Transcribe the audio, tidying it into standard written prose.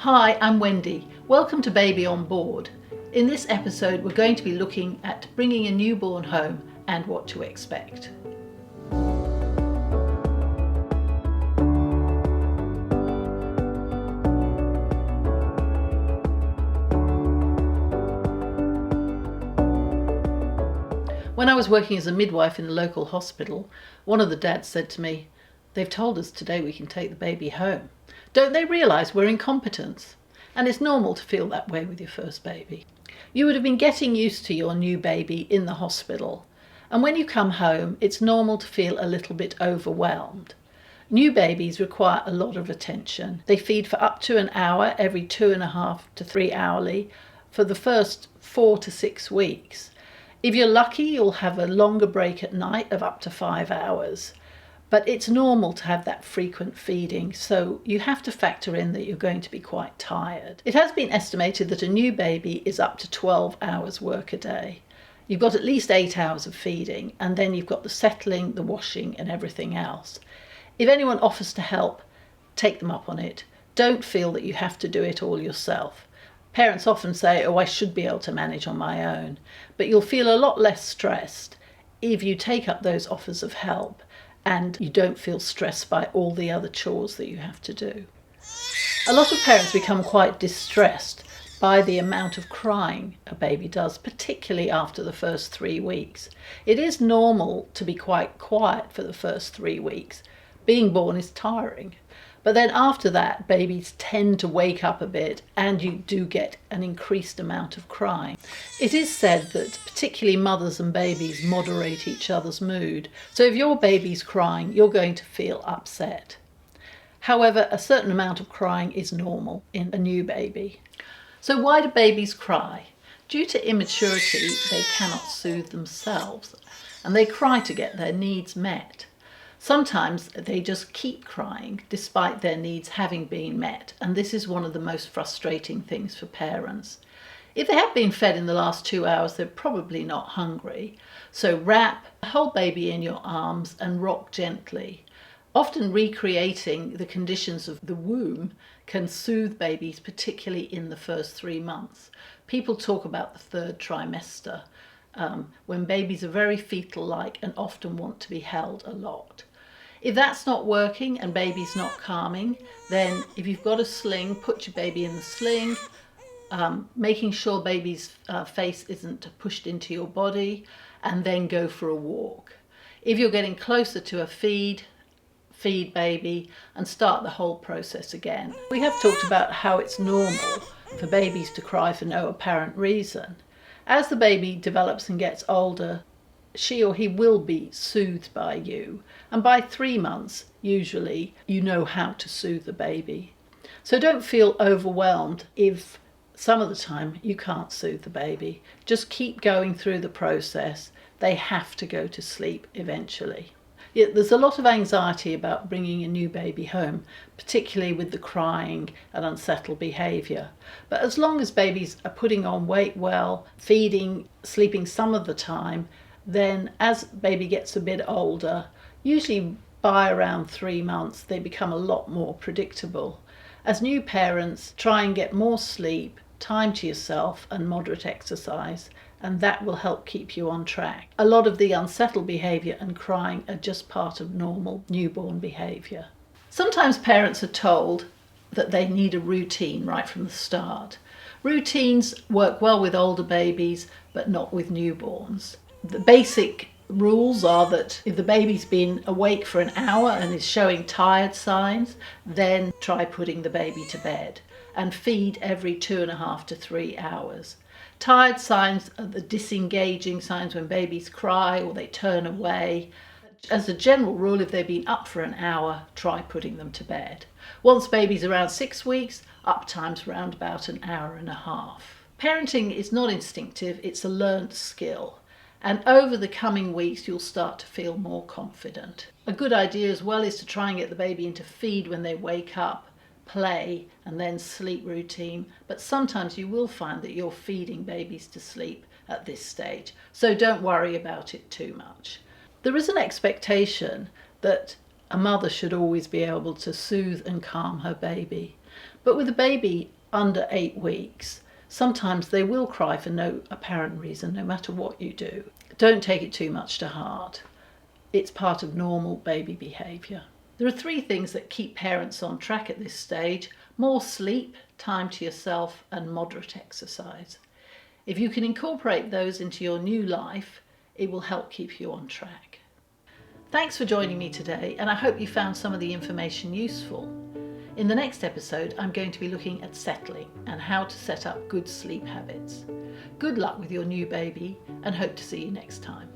Hi, I'm Wendy. Welcome to Baby on Board. In this episode, we're going to be looking at bringing a newborn home and what to expect. When I was working as a midwife in the local hospital, one of the dads said to me, "They've told us today we can take the baby home. Don't they realise we're incompetents?" And it's normal to feel that way with your first baby. You would have been getting used to your new baby in the hospital, and when you come home, it's normal to feel a little bit overwhelmed. New babies require a lot of attention. They feed for up to an hour every 2.5 to 3 hourly for the first 4 to 6 weeks. If you're lucky, you'll have a longer break at night of up to 5 hours. But it's normal to have that frequent feeding, so you have to factor in that you're going to be quite tired. It has been estimated that a new baby is up to 12 hours work a day. You've got at least 8 hours of feeding, and then you've got the settling, the washing, and everything else. If anyone offers to help, take them up on it. Don't feel that you have to do it all yourself. Parents often say, "Oh, I should be able to manage on my own," but you'll feel a lot less stressed if you take up those offers of help and you don't feel stressed by all the other chores that you have to do. A lot of parents become quite distressed by the amount of crying a baby does, particularly after the first 3 weeks. It is normal to be quite quiet for the first 3 weeks. Being born is tiring. But then after that, babies tend to wake up a bit and you do get an increased amount of crying. It is said that particularly mothers and babies moderate each other's mood. So if your baby's crying, you're going to feel upset. However, a certain amount of crying is normal in a new baby. So why do babies cry? Due to immaturity, they cannot soothe themselves and they cry to get their needs met. Sometimes they just keep crying despite their needs having been met, and this is one of the most frustrating things for parents. If they have been fed in the last 2 hours, they're probably not hungry. So wrap, hold baby in your arms and rock gently. Often recreating the conditions of the womb can soothe babies, particularly in the first 3 months. People talk about the third trimester, when babies are very fetal-like and often want to be held a lot. If that's not working and baby's not calming, then if you've got a sling, put your baby in the sling, making sure baby's face isn't pushed into your body, and then go for a walk. If you're getting closer to a feed baby and start the whole process again. We have talked about how it's normal for babies to cry for no apparent reason. As the baby develops and gets older, she or he will be soothed by you. And by 3 months, usually, you know how to soothe the baby. So don't feel overwhelmed if some of the time you can't soothe the baby. Just keep going through the process. They have to go to sleep eventually. Yet there's a lot of anxiety about bringing a new baby home, particularly with the crying and unsettled behaviour. But as long as babies are putting on weight well, feeding, sleeping some of the time, then as baby gets a bit older, usually by around 3 months, they become a lot more predictable. As new parents, try and get more sleep, time to yourself and moderate exercise, and that will help keep you on track. A lot of the unsettled behaviour and crying are just part of normal newborn behaviour. Sometimes parents are told that they need a routine right from the start. Routines work well with older babies, but not with newborns. The basic rules are that if the baby's been awake for an hour and is showing tired signs, then try putting the baby to bed and feed every 2.5 to 3 hours. Tired signs are the disengaging signs when babies cry or they turn away. As a general rule, if they've been up for an hour, try putting them to bed. Once baby's around 6 weeks, up time's around about an hour and a half. Parenting is not instinctive, it's a learned skill. And over the coming weeks, you'll start to feel more confident. A good idea as well is to try and get the baby into feed when they wake up, play, and then sleep routine. But sometimes you will find that you're feeding babies to sleep at this stage. So don't worry about it too much. There is an expectation that a mother should always be able to soothe and calm her baby. But with a baby under 8 weeks, sometimes they will cry for no apparent reason, no matter what you do. Don't take it too much to heart. It's part of normal baby behaviour. There are 3 things that keep parents on track at this stage: more sleep, time to yourself, and moderate exercise. If you can incorporate those into your new life, it will help keep you on track. Thanks for joining me today, and I hope you found some of the information useful. In the next episode, I'm going to be looking at settling and how to set up good sleep habits. Good luck with your new baby, and hope to see you next time.